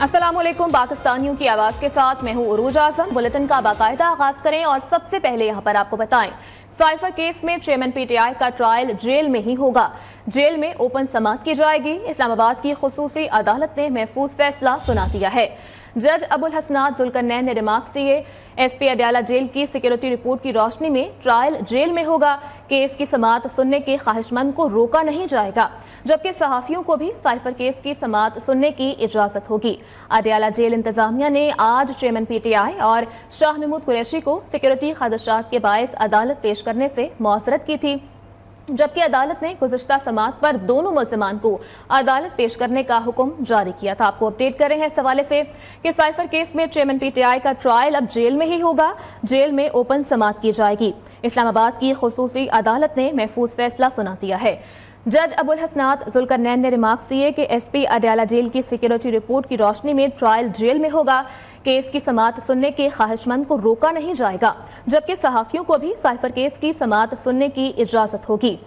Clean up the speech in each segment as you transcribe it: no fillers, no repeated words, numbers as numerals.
अस्सलामुअलैकुम। पाकिस्तानियों की आवाज के साथ मैं हूँ उरूज आजम। बुलेटिन का बाकायदा आगाज करें और सबसे पहले यहाँ पर आपको बताएं, साइफर केस में चेयरमैन पीटीआई का ट्रायल जेल में ही होगा। जेल में ओपन समाअत की जाएगी। इस्लामाबाद की खुसूसी अदालत ने महफूज फैसला सुना दिया है। जज अबुल हसनात जुल्करनैन ने रिमार्क्स दिए। एसपी अडयाला जेल की सिक्योरिटी रिपोर्ट की रोशनी में ट्रायल जेल में होगा। केस की समाअत सुनने के ख्वाहिशमंद को रोका नहीं जाएगा, जबकि सहाफियों को भी साइफर केस की समाअत सुनने की इजाजत होगी। अडयाला जेल इंतजामिया ने आज चेयरमैन पीटीआई और शाह महमूद कुरैशी को सिक्योरिटी खदशात के बायस अदालत पेश करने से मौजरत की थी, जबकि अदालत ने गुज़िश्ता समाअत पर दोनों मुल्ज़िमान को अदालत पेश करने का हुक्म जारी किया था। आपको अपडेट कर रहे हैं इस हवाले से कि साइफर केस में चेयरमैन पीटीआई का ट्रायल अब जेल में ही होगा। जेल में ओपन समाअत की जाएगी। इस्लामाबाद की खुसूसी अदालत ने महफूज फैसला सुना दिया है। जज अबुल हसनात जुल्करनैन ने रिमार्क्स दिए कि एसपी अडयाला जेल की सिक्योरिटी रिपोर्ट की रोशनी में ट्रायल जेल में होगा। केस की समाअत सुनने के ख्वाहिशमंद को रोका नहीं जाएगा, जबकि सहाफियों को भी साइफर केस की समाअत सुनने की इजाजत होगी।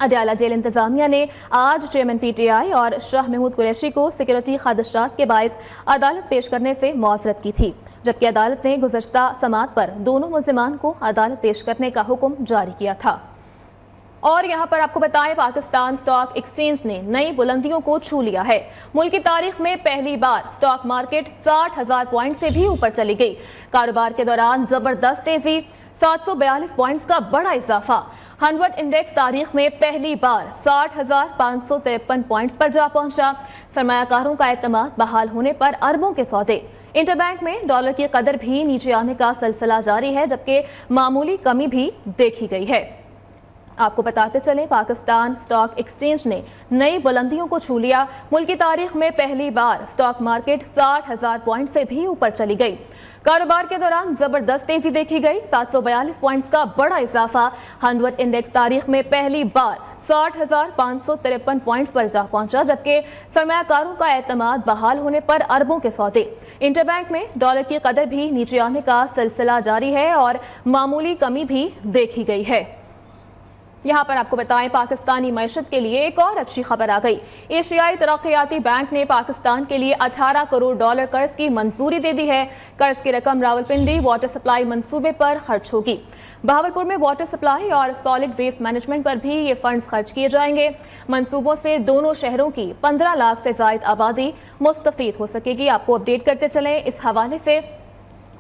अडयाला जेल इंतजामिया ने आज चेयरमैन पीटीआई और शाह महमूद कुरैशी को सिक्योरिटी खदशात के बायस अदालत पेश करने से मौजरत की थी, जबकि अदालत ने गुज़श्ता समाअत पर दोनों मुल्ज़िमान को अदालत पेश करने का हुक्म जारी किया था। और यहाँ पर आपको बताएं, पाकिस्तान स्टॉक एक्सचेंज ने नई बुलंदियों को छू लिया है। मुल्क की तारीख में पहली बार स्टॉक मार्केट 60,000 पॉइंट से भी ऊपर चली गई। कारोबार के दौरान जबरदस्त तेजी, 742 पॉइंट्स का बड़ा इजाफा। 100 इंडेक्स तारीख में पहली बार 60,553 पॉइंट्स पर जा पहुंचा। सरमायाकारों का एतमाद बहाल होने पर अरबों के सौदे। इंटरबैंक में डॉलर की कदर भी नीचे आने का सिलसिला जारी है, जबकि मामूली कमी भी देखी गई है। आपको बताते चलें, पाकिस्तान स्टॉक एक्सचेंज ने नई बुलंदियों को छू लिया। मुल्क की तारीख में पहली बार स्टॉक मार्केट 60,000 पॉइंट से भी ऊपर चली गई। कारोबार के दौरान जबरदस्त तेजी देखी गई, 742 पॉइंट्स का बड़ा इजाफा। 100 इंडेक्स तारीख में पहली बार 60,553 पॉइंट्स पर जा पहुंचा, जबकि सरमायाकारों का एतमाद बहाल होने पर अरबों के सौदे। इंटरबैंक में डॉलर की कदर भी नीचे आने का सिलसिला जारी है और मामूली कमी भी देखी गई है। यहाँ पर आपको बताएं, पाकिस्तानी मईशत के लिए एक और अच्छी खबर आ गई। एशियाई तरक्याती बैंक ने पाकिस्तान के लिए 18 करोड़ डॉलर कर्ज की मंजूरी दे दी है। कर्ज की रकम रावलपिंडी वाटर सप्लाई मंसूबे पर खर्च होगी। बहावलपुर में वाटर सप्लाई और सॉलिड वेस्ट मैनेजमेंट पर भी ये फंड्स खर्च किए जाएंगे। मंसूबों से दोनों शहरों की 15 लाख से जायद आबादी मुस्तफीद हो सकेगी। आपको अपडेट करते चलें इस हवाले से।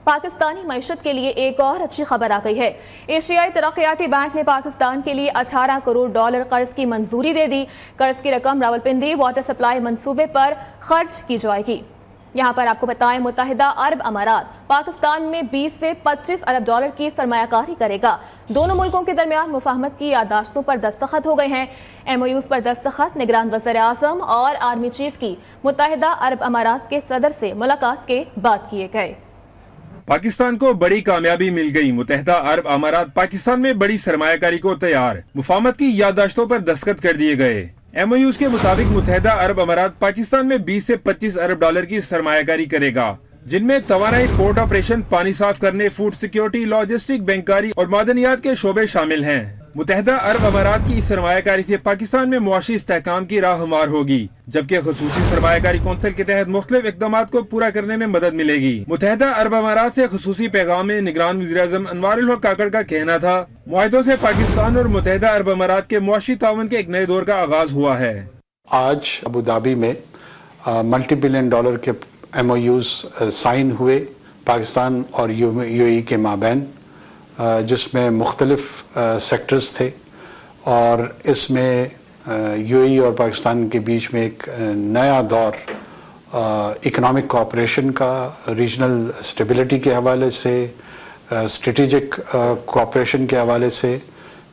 पाकिस्तानी मईशत के लिए एक और अच्छी खबर आ गई है। एशियाई तरक्याती बैंक ने पाकिस्तान के लिए 18 करोड़ डॉलर कर्ज की मंजूरी दे दी। कर्ज की रकम रावलपिंडी वाटर सप्लाई मंसूबे पर खर्च की जाएगी। यहाँ पर आपको बताएं, मुत्तहिदा अरब अमारात पाकिस्तान में 20 से 25 अरब डॉलर की सरमायाकारी करेगा। दोनों मुल्कों के दरमियान मुफाहमत की यादाश्तों पर दस्तखत हो गए हैं। MOUs पर दस्तखत निगरान वज़ीर आज़म और आर्मी चीफ की मुत्तहिदा अरब अमारात के सदर से मुलाकात के बाद किए गए। पाकिस्तान को बड़ी कामयाबी मिल गई। मुत्तहिदा अरब अमारात पाकिस्तान में बड़ी सरमायाकारी को तैयार। मुफाहमत की याददाश्तों पर दस्तखत कर दिए गए। MOUs के मुताबिक मुत्तहिदा अरब अमारात पाकिस्तान में 20 से 25 अरब डॉलर की सरमायाकारी करेगा, जिनमें तवानाई, पोर्ट ऑपरेशन, पानी साफ करने, फूड सिक्योरिटी, लॉजिस्टिक, बैंकारी और मादनियात के शोबे शामिल हैं। मुत्तहिदा अरब अमारात की इस सरमायाकारी से पाकिस्तान में मुआशी इस्तेहकाम की राह हमार होगी, जबकि खुसूसी सरमायाकारी कौंसिल के तहत मुख्तलिफ इक़दामात को पूरा करने में मदद मिलेगी। मुत्तहिदा अरब अमारात से खुसूसी पैगाम में निगरान वज़ीर-ए-आज़म अनवारुल हक काकड़ का कहना था, मुआहिदों से पाकिस्तान और मुत्तहिदा अरब अमारात के मुआशी ताउन के एक नए दौर का आगाज हुआ है। आज अबू धाबी में मल्टी बिलियन डॉलर के MOUs साइन हुए पाकिस्तान और UAE के माबैन, जिसमें मुख्तलिफ सेक्टर्स थे और इसमें UAE और पाकिस्तान के बीच में एक नया दौर इकनॉमिक कोऑपरेशन का, रीजनल स्टेबिलिटी के हवाले से, स्ट्रेटेजिक कोऑपरेशन के हवाले से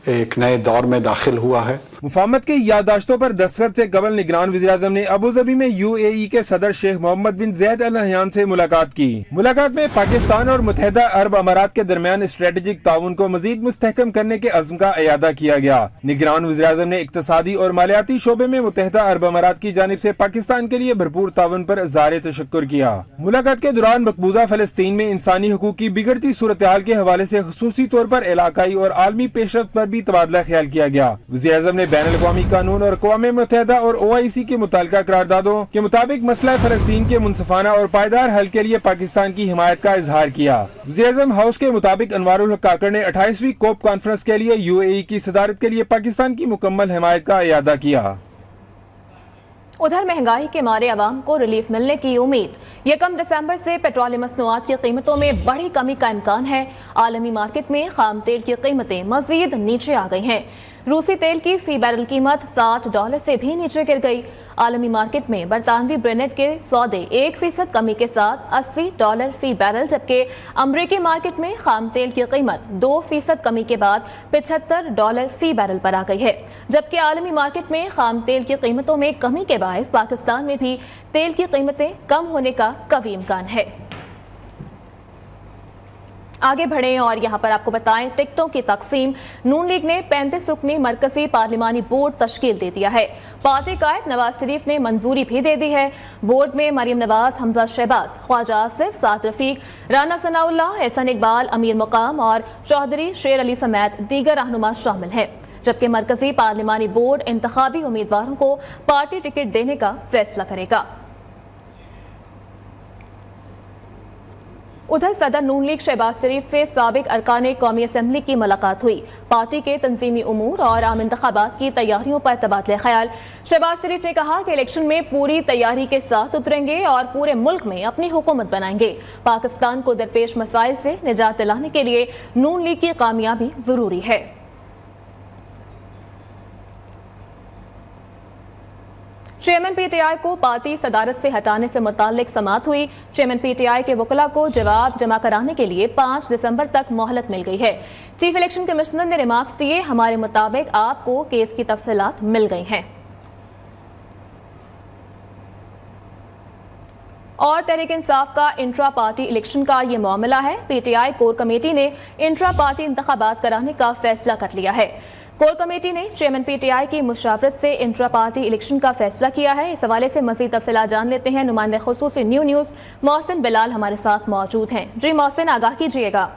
एक नए दौर में दाखिल हुआ है। मुफाहमत की याददाश्तों पर दस्तखत से कबल निगरान वज़ीर-ए-आज़म ने अबू धाबी में UAE के सदर शेख मोहम्मद बिन ज़ायद अल नहयान से मुलाकात की। मुलाकात में पाकिस्तान और मुत्तहिदा अरब अमारात के दरमियान स्ट्रेटेजिक ताउन को मजीद मुस्तहकम करने के अज़्म का इयादा किया गया। निगरान वज़ीर-ए-आज़म ने इक्तसादी और मालियाती शोबे में मुत्तहिदा अरब अमारात की जानिब से पाकिस्तान के लिए भरपूर ताउन पर इज़हार तशक्कुर किया। मुलाकात के दौरान मकबूजा फ़लस्तीन में इंसानी हकूक़ की बिगड़ती सूरत हाल के हवाले से खुसूसी तौर पर इलाकाई और आलमी पेशरफ्त पर بھی تبادلہ خیال کیا گیا۔ وزیر اعظم نے بین الاقوامی قانون اور اقوام متحدہ اور OIC کے متعلقہ قراردادوں کے مطابق مسئلہ فلسطین کے منصفانہ اور پائیدار حل کے لیے پاکستان کی حمایت کا اظہار کیا۔ وزیر اعظم ہاؤس کے مطابق انوار الحق کاکڑ نے 28ویں کوپ کانفرنس کے لیے UAE کی صدارت کے لیے پاکستان کی مکمل حمایت کا اعادہ کیا۔ ادھر مہنگائی کے مارے عوام کو ریلیف ملنے کی امید۔ 1 دسمبر سے پیٹرول مصنوعات کی قیمتوں میں بڑی کمی کا امکان ہے۔ عالمی مارکیٹ میں خام تیل کی قیمتیں مزید نیچے آ گئی ہیں۔ روسی تیل کی فی بیرل قیمت $60 سے بھی نیچے گر گئی۔ عالمی مارکیٹ میں برطانوی برنٹ کے سودے 1% کمی کے ساتھ $80 فی بیرل، جبکہ امریکی مارکیٹ میں خام تیل کی قیمت 2% کمی کے بعد $75 فی بیرل پر آ گئی ہے، جبکہ عالمی مارکیٹ میں خام تیل کی قیمتوں میں کمی کے باعث پاکستان میں بھی تیل کی قیمتیں کم ہونے کا قوی امکان ہے۔ آگے بڑھیں اور یہاں پر آپ کو بتائیں، ٹکٹوں کی تقسیم۔ نون لیگ نے 35 رکنی مرکزی پارلیمانی بورڈ تشکیل دے دیا ہے۔ پارٹی قائد نواز شریف نے منظوری بھی دے دی ہے۔ بورڈ میں مریم نواز، حمزہ شہباز، خواجہ آصف، سعد رفیق، رانا ثناء اللہ، احسن اقبال، امیر مقام اور چودھری شیر علی سمیت دیگر رہنما شامل ہیں، جبکہ مرکزی پارلیمانی بورڈ انتخابی امیدواروں کو پارٹی ٹکٹ دینے کا فیصلہ کرے گا۔ ادھر صدر نون لیگ شہباز شریف سے سابق ارکان قومی اسمبلی کی ملاقات ہوئی۔ پارٹی کے تنظیمی امور اور عام انتخابات کی تیاریوں پر تبادلہ خیال۔ شہباز شریف نے کہا کہ الیکشن میں پوری تیاری کے ساتھ اتریں گے اور پورے ملک میں اپنی حکومت بنائیں گے۔ پاکستان کو درپیش مسائل سے نجات دلانے کے لیے نون لیگ کی کامیابی ضروری ہے۔ چیئرمین PTI کو پارٹی صدارت سے ہٹانے سے متعلق سماعت ہوئی۔ چیئرمین PTI کے وکلاء کو جواب جمع کرانے کے لیے 5 دسمبر تک مہلت مل گئی ہے۔ چیف الیکشن کمشنر نے ریمارکس دیے، ہمارے مطابق آپ کو کیس کی تفصیلات مل گئی ہیں۔ اور تحریک انصاف کا انٹرا پارٹی الیکشن کا یہ معاملہ ہے۔ PTI کور کمیٹی نے انٹرا پارٹی انتخابات کرانے کا فیصلہ کر لیا ہے۔ کور کمیٹی نے چیئرمین PTI کی مشاورت سے انٹرا پارٹی الیکشن کا فیصلہ کیا ہے۔ اس حوالے سے مزید تفصیلات جان لیتے ہیں، نمائندہ خصوصی نیوز محسن بلال ہمارے ساتھ موجود ہیں۔ جی محسن، آگاہ کیجیے گا۔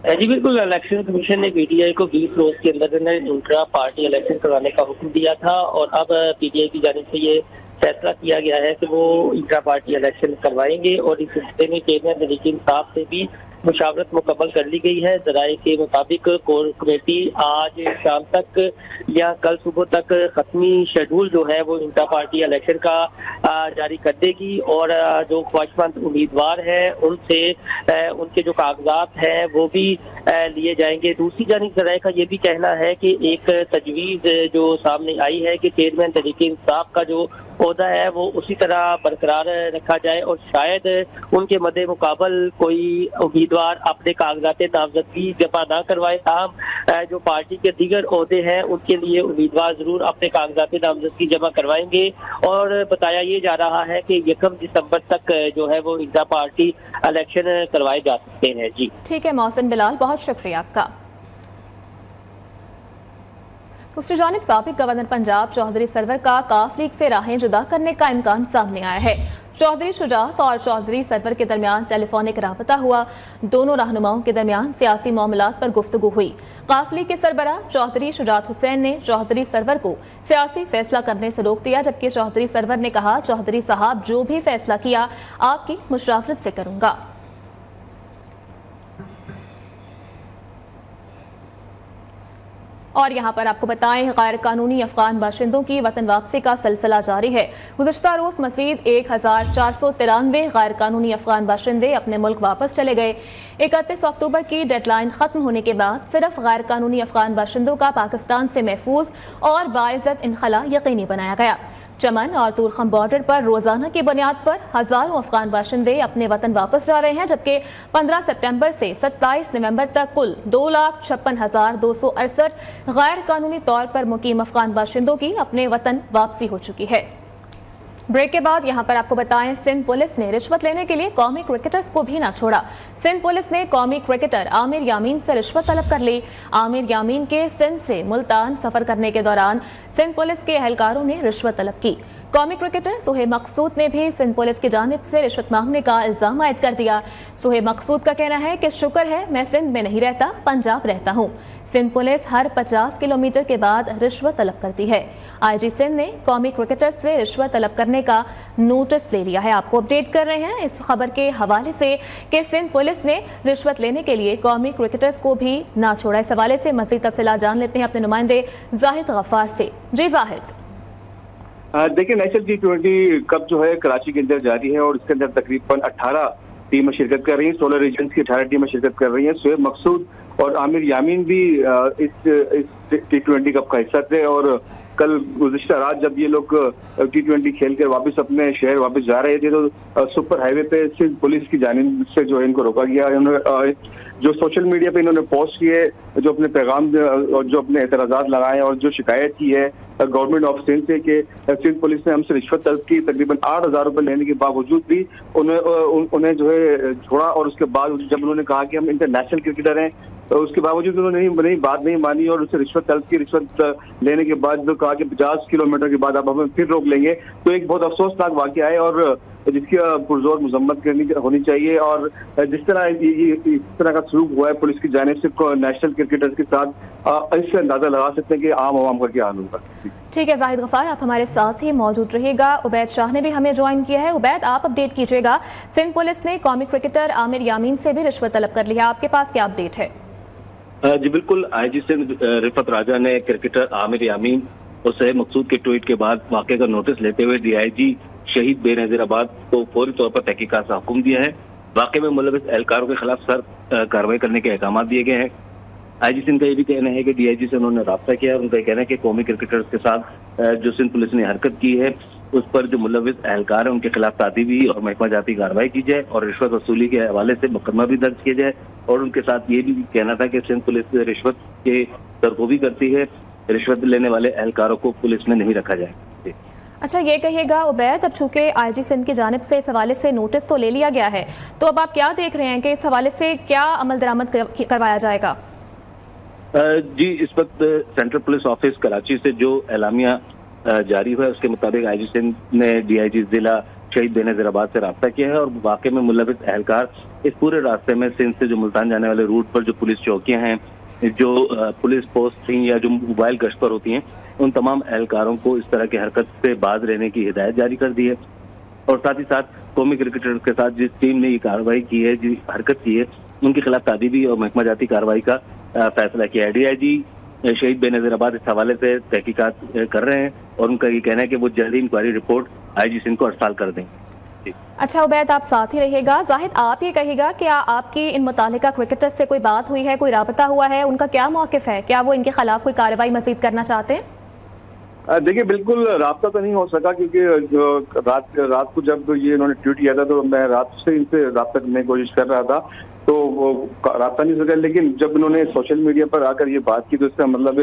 جی بالکل، الیکشن کمیشن نے PTI کو 20 روز کے اندر انٹرا پارٹی الیکشن کرانے کا حکم دیا تھا، اور اب PTI کی جانب سے یہ فیصلہ کیا گیا ہے کہ وہ انٹرا پارٹی الیکشن کروائیں گے، اور اس سلسلے میں چیئرمین تحریک انصاف سے بھی مشاورت مکمل کر لی گئی ہے۔ ذرائع کے مطابق کور کمیٹی آج شام تک یا کل صبح تک حتمی شیڈول جو ہے وہ انٹرا پارٹی الیکشن کا جاری کر دے گی، اور جو خواہشمند امیدوار ہیں ان سے ان کے جو کاغذات ہیں وہ بھی لیے جائیں گے۔ دوسری جانب ذرائع کا یہ بھی کہنا ہے کہ ایک تجویز جو سامنے آئی ہے کہ چیئرمین تحریک انصاف کا جو عہدہ ہے وہ اسی طرح برقرار رکھا جائے، اور شاید ان کے مد مقابل کوئی امیدوار اپنے کاغذات نامزدگی جمع نہ کروائے، تاہم جو پارٹی کے دیگر عہدے ہیں ان کے لیے امیدوار ضرور اپنے کاغذات نامزدگی جمع کروائیں گے، اور بتایا یہ جا رہا ہے کہ 1 دسمبر تک جو ہے وہ انٹرا پارٹی الیکشن کروائے جا سکتے ہیں۔ جی ٹھیک ہے محسن بلال، بہت شکریہ آپ کا۔ دوسری جانب سابق گورنر پنجاب چودھری سرور کا کاف لیگ سے راہیں جدا کرنے کا امکان سامنے آیا ہے۔ چودھری شجاعت اور چودھری سرور کے درمیان ٹیلی فونک رابطہ ہوا۔ دونوں رہنماؤں کے درمیان سیاسی معاملات پر گفتگو ہوئی۔ کاف لیگ کے سربراہ چودھری شجاعت حسین نے چودھری سرور کو سیاسی فیصلہ کرنے سے روک دیا، جبکہ چودھری سرور نے کہا چودھری صاحب جو بھی فیصلہ کیا آپ کی مشاورت سے کروں گا۔ اور یہاں پر آپ کو بتائیں، غیر قانونی افغان باشندوں کی وطن واپسی کا سلسلہ جاری ہے۔ گزشتہ روز مزید 1493 غیر قانونی افغان باشندے اپنے ملک واپس چلے گئے۔ 31 اکتوبر کی ڈیڈ لائن ختم ہونے کے بعد صرف غیر قانونی افغان باشندوں کا پاکستان سے محفوظ اور باعزت انخلا یقینی بنایا گیا۔ چمن اور تورخم بارڈر پر روزانہ کی بنیاد پر ہزاروں افغان باشندے اپنے وطن واپس جا رہے ہیں، جبکہ 15 سپٹمبر سے 27 نومبر تک کل 2,56,268 غیر قانونی طور پر مقیم افغان باشندوں کی اپنے وطن واپسی ہو چکی ہے۔ بریک کے بعد یہاں پر آپ کو بتائیں، سندھ پولیس نے رشوت لینے کے لیے قومی کرکٹرز کو بھی نہ چھوڑا۔ سندھ پولیس نے قومی کرکٹر عامر یامین سے رشوت طلب کر لی۔ عامر یامین کے سندھ سے ملتان سفر کرنے کے دوران سندھ پولیس کے اہلکاروں نے رشوت طلب کی۔ कौमी क्रिकेटर सुहेब मकसूद ने भी सिंध पुलिस की जानिब से रिश्वत मांगने का इल्जाम आयद कर दिया। सुहेब मकसूद का कहना है कि शुक्र है मैं सिंध में नहीं रहता, पंजाब रहता हूँ। सिंध पुलिस हर 50 किलोमीटर के बाद रिश्वत तलब करती है। आईजी सिंध ने कौमी क्रिकेटर से रिश्वत तलब करने का नोटिस ले लिया है। आपको अपडेट कर रहे हैं इस खबर के हवाले से कि सिंध पुलिस ने रिश्वत लेने के लिए कौमी क्रिकेटर्स को भी ना छोड़ा। इस हवाले से मज़ीद तफसीलात जान लेते हैं अपने नुमाइंदे जाहिद गफ्फार से। जी जाहिद। देखिए, नेशनल T20 कप जो है कराची के अंदर जारी है और इसके अंदर तकरीबन 18 टीमें शिरकत कर रही हैं। 16 रीजन्स की 18 टीमें शिरकत कर रही हैं। सुहेब मकसूद और आमिर यामीन भी इस T20 कप का हिस्सा थे और कल गुज़िश्ता रात जब ये लोग T20 खेल कर वापस अपने शहर वापस जा रहे थे तो सुपर हाईवे पे सिंध पुलिस की जानिब से जो है इनको रोका गया। जो सोशल मीडिया पे इन्होंने पोस्ट किए, जो अपने पैगाम और जो अपने एतराज़ात लगाए और जो शिकायत की है गवर्नमेंट ऑफ सिंध से कि सिंध पुलिस ने हमसे रिश्वत तलब की, तकरीबन 8,000 रुपये लेने के बावजूद भी उन्हें जो है छोड़ा। और उसके बाद जब उन्होंने कहा कि हम इंटरनेशनल क्रिकेटर हैं तो उसके बावजूद उन्होंने बात नहीं मानी और उससे रिश्वत तलब की। रिश्वत लेने के बाद जो कहा कि 50 किलोमीटर के बाद अब हमें फिर रोक लेंगे, तो एक बहुत अफसोसनाक वाक़या है और जिसकी पुरजोर मजम्मत होनी चाहिए। और जिस तरह इस तरह का सलूक हुआ है पुलिस की जानिब से नेशनल क्रिकेटर्स के साथ, इससे अंदाजा लगा सकते हैं कि आम आवाम का क्या हाल होगा। ठीक है जाहिद गफ्फार, आप हमारे साथ ही मौजूद रहिएगा। उबैद शाह ने भी हमें ज्वाइन किया है। उबैद, आप अपडेट कीजिएगा। सिंध पुलिस ने कौमी क्रिकेटर आमिर यामीन से भी रिश्वत तलब कर लिया, आपके पास क्या अपडेट है? जी बिल्कुल, आईजी सिंध रिफत राजा ने क्रिकेटर आमिर यामीन और सुहेब मकसूद के ट्वीट के बाद वाक़े का नोटिस लेते हुए DIG शहीद बेनज़ीराबाद को फौरी तौर पर तहकीकात का हुक्म दिया है। वाक़े में मुलविस एहलकारों के खिलाफ सख्त कार्रवाई करने के अहकाम दिए गए हैं। आईजी सिंध का ये भी कहना है कि DIG से उन्होंने राब्ता किया है। उनका कहना है कि कौमी क्रिकेटर्स के साथ जो सिंध पुलिस ने हरकत की है उस पर जो मुलविस एहलकार है उनके खिलाफ तादीबी और महकमा जाती कार्रवाई की जाए और रिश्वत वसूली के हवाले से मुकदमा भी दर्ज किया जाए। और उनके साथ ये भी कहना था कि सिंध पुलिस रिश्वत के तरगोबी करती है, रिश्वत लेने वाले एहलकारों को पुलिस में नहीं रखा जाए। अच्छा, ये कहिएगा उबैद, अब चूंकि आईजी सिंध की जानिब से इस हवाले से नोटिस तो ले लिया गया है, तो अब आप क्या देख रहे हैं कि इस हवाले से क्या अमल दरामद करवाया जाएगा? जी, इस वक्त सेंट्रल पुलिस ऑफिस कराची से जो एलामिया जारी हुआ है उसके मुताबिक आईजी सिंध ने DIG जिला शहीद बेनज़ीराबाद से राब्ता किया है और वाक़े में मुलविस एहलकार इस पूरे रास्ते में सिंध से जो मुल्तान जाने वाले रूट पर जो पुलिस चौकियां हैं, जो पुलिस पोस्ट थी या जो मोबाइल गश्त पर होती हैं, उन तमाम एहलकारों को इस तरह की हरकत से बाज रहने की हिदायत जारी कर दी है। और साथ ही साथ कौमी क्रिकेटर के साथ जिस टीम ने ये कार्रवाई की है, जो हरकत की है, उनके खिलाफ तादीबी और महकमा जाती कार्रवाई का फैसला किया है। DIG शहीद बेनज़ीराबाद इस हवाले से तहकीकात कर रहे हैं और उनका ये कहना है कि वो जल्दी इंक्वायरी रिपोर्ट आईजी सिंध को अरसाल कर देंगे। अच्छा उबैद, आप साथ ही रहिएगा। जाहिद, आप ये कहिएगा कि आपकी इन मुतालिका क्रिकेटर से कोई बात हुई है, कोई राबता हुआ है, उनका क्या मौक़िफ़ है? क्या वो इनके खिलाफ कोई कार्रवाई मज़ीद करना चाहते हैं? देखिए, बिल्कुल राब्ता तो नहीं हो सका क्योंकि जो रात को जब ये इन्होंने ट्वीट किया था तो मैं रात से इनसे राब्ता करने की कोशिश कर रहा था, तो वो राब्ता नहीं सका। लेकिन जब इन्होंने सोशल मीडिया पर आकर ये बात की तो इसका मतलब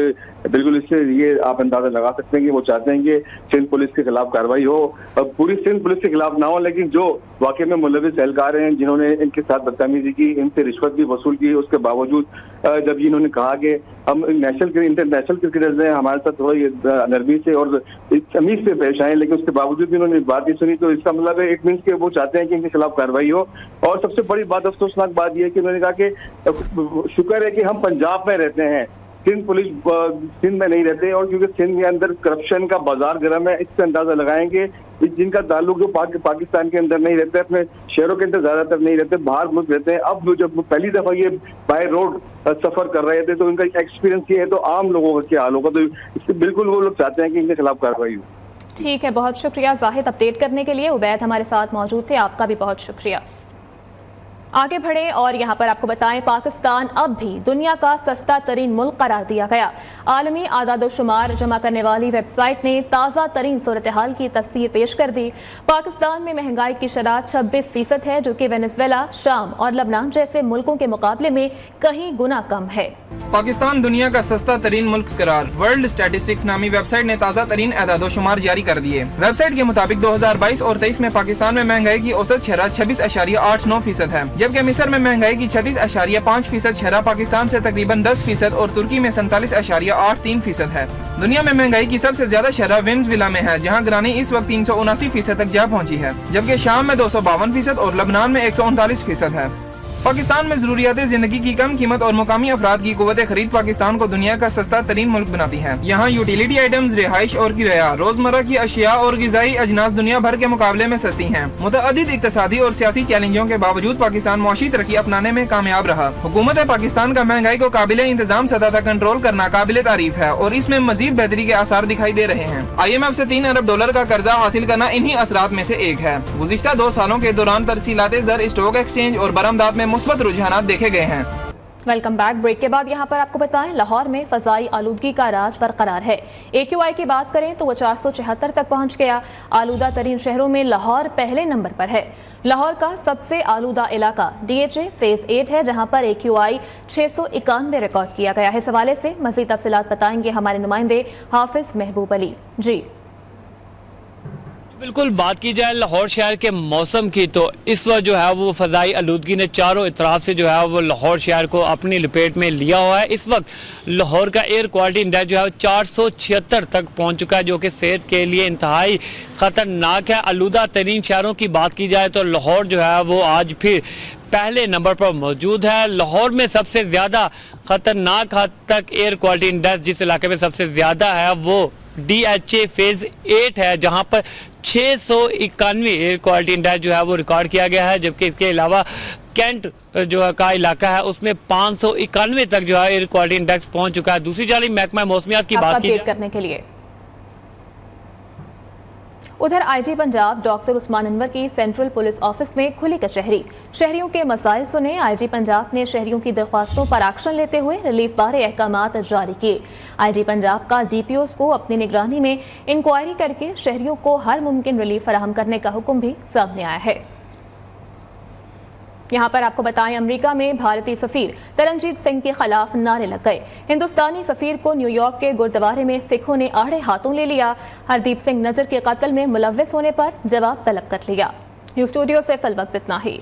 बिल्कुल इससे ये आप अंदाजा लगा सकते हैं कि वो चाहते हैं कि सिंध पुलिस के खिलाफ कार्रवाई हो। अब पूरी सिंध पुलिस के खिलाफ ना हो, लेकिन जो वाकई में मुलविस एहलकार हैं जिन्होंने इनके साथ बदतमीजी की, इनसे रिश्वत भी वसूल की, उसके बावजूद जब इन्होंने कहा कि हम इंटरनेशनल क्रिकेटर्स हैं, हमारे साथ थोड़ा नरमी से और तमीज से पेश आए, लेकिन उसके बावजूद भी उन्होंने बात नहीं सुनी, तो इसका मतलब है इट मीन्स कि वो चाहते हैं कि इनके खिलाफ कार्रवाई हो। और सबसे बड़ी बात, अफसोसनाक बात यह है कि उन्होंने कहा कि शुक्र है कि हम पंजाब में रहते हैं, सिंध पुलिस सिंध में नहीं रहते। और क्योंकि सिंध के अंदर करप्शन का बाजार गर्म है, इससे अंदाजा लगाएंगे जिनका ताल्लुक जो पाकिस्तान के अंदर नहीं रहते, अपने शहरों के अंदर ज्यादातर नहीं रहते, बाहर मुल्क रहते हैं। अब जब पहली दफा ये बाय रोड सफर कर रहे थे तो इनका एक्सपीरियंस ये है, तो आम लोगों का क्या हाल होगा। तो इससे बिल्कुल वो लोग चाहते हैं कि इनके खिलाफ कार्रवाई हो। ठीक है, बहुत शुक्रिया जाहिद अपडेट करने के लिए। उबैद हमारे साथ मौजूद थे, आपका भी बहुत शुक्रिया। आगे बढ़े और यहाँ पर आपको बताएं, पाकिस्तान अब भी दुनिया का सस्ता तरीन मुल्क करार दिया गया। आलमी आदादोशुमार जमा करने वाली वेबसाइट ने ताज़ा तरीन सूरत हाल की तस्वीर पेश कर दी। पाकिस्तान में महंगाई की शरह 26% है, जो कि वेनेजुएला, शाम और लबनान जैसे मुल्कों के मुकाबले में कहीं गुना कम है। पाकिस्तान दुनिया का सस्ता तरीन मुल्क करार वर्ल्ड स्टैटिस्टिक्स नामी वेबसाइट ने ताज़ा तरीन आदादोशुमार जारी कर दिए। वेबसाइट के मुताबिक 2022 और 23 में पाकिस्तान में महंगाई की औसत शरह 26.89% है, जबकि मिस्र में महंगाई की 36.5% शरह पाकिस्तान से तकरीबन 10% और तुर्की में 47.83% है। दुनिया में महंगाई की सबसे ज्यादा शरह वेनेजुएला में है, जहां गिरानी इस वक्त 379% तक जा पहुंची है, जबकि शाम में 252% और लबनान में 139% है। पाकिस्तान में जरूरियात जिंदगी की कम कीमत और मुकामी अफराद की कुव्वत खरीद पाकिस्तान को दुनिया का सस्ता तरीन मुल्क बनाती है। यहाँ यूटिलिटी आइटम्स, रिहाइश और किराया, रोजमर्रा की अशिया और ग़िज़ाई अजनास दुनिया भर के मुकाबले में सस्ती हैं। मुतअद्दिद इक़्तिसादी और सियासी चैलेंजों के बावजूद पाकिस्तान मुआशी तरक्की अपनाने में कामयाब रहा। हुकूमत पाकिस्तान का महंगाई को काबिले इंतजाम सतह तक कंट्रोल करना काबिले तारीफ है और इसमें मजीद बेहतरी के आसार दिखाई दे रहे हैं। IMF से $3 अरब का कर्जा हासिल करना इन्हीं असरात में से एक है। गुज़िश्ता 2 सालों के दौरान तरसीलात ज़र, स्टॉक एक्सचेंज और बरामदात में मुस्बत रुझानात देखे गए हैं। Welcome back. ब्रेक के बाद यहाँ पर आपको बताएं, लाहौर में फजाई आलूदगी का राज बरकरार है। AQI की बात करें तो वो 476 तक पहुँच गया। आलूदा तरीन शहरों में लाहौर पहले नंबर पर है। लाहौर का सबसे आलूदा इलाका DHA फेज 8 है, जहाँ पर AQI 691 रिकॉर्ड किया गया है। इस हवाले से मज़ीद तफसीलात बताएंगे हमारे नुमाइंदे हाफिज महबूब अली। जी बिल्कुल, बात की जाए लाहौर शहर के मौसम की तो इस वक्त जो है वो फ़ज़ाई आलूदगी ने चारों इतराफ से जो है वो लाहौर शहर को अपनी लपेट में लिया हुआ है। इस वक्त लाहौर का एयर क्वालिटी इंडेक्स जो है 476 तक पहुंच चुका है, जो कि सेहत के लिए इंतहाई ख़तरनाक है। आलूदा तरीन शहरों की बात की जाए तो लाहौर जो है वो आज फिर पहले नंबर पर मौजूद है। लाहौर में सबसे ज़्यादा ख़तरनाक हद तक एयर क्वालिटी इंडेक्स जिस इलाके में सबसे ज़्यादा है वो DHA फेज 8 है, जहां पर 691 एयर क्वालिटी इंडेक्स जो है वो रिकॉर्ड किया गया है। जबकि इसके अलावा कैंट जो है का इलाका है उसमें 591 तक जो है एयर क्वालिटी इंडेक्स पहुंच चुका है। दूसरी जानिब महकमा मौसमियात की बात की करने के लिए उधर IG पंजाब डॉक्टर उस्मान अनवर की सेंट्रल पुलिस ऑफिस में खुली कचहरी। शहरियों के मसाइल सुने। IG पंजाब ने शहरियों की दरख्वास्तों पर एक्शन लेते हुए रिलीफ बारे अहकामात जारी किए। IG पंजाब का DPOs को अपनी निगरानी में इंक्वायरी करके शहरियों को हर मुमकिन रिलीफ फराहम करने का हुक्म भी सामने आया है। यहाँ पर आपको बताएं, अमेरिका में भारतीय सफीर तरनजीत सिंह के खिलाफ नारे लग गए। हिंदुस्तानी सफीर को न्यूयॉर्क के गुरुद्वारे में सिखों ने आड़े हाथों ले लिया। हरदीप सिंह नजर के कत्ल में मुलव्विस होने पर जवाब तलब कर लिया। न्यूज़ स्टूडियो से फिल वक्त इतना ही।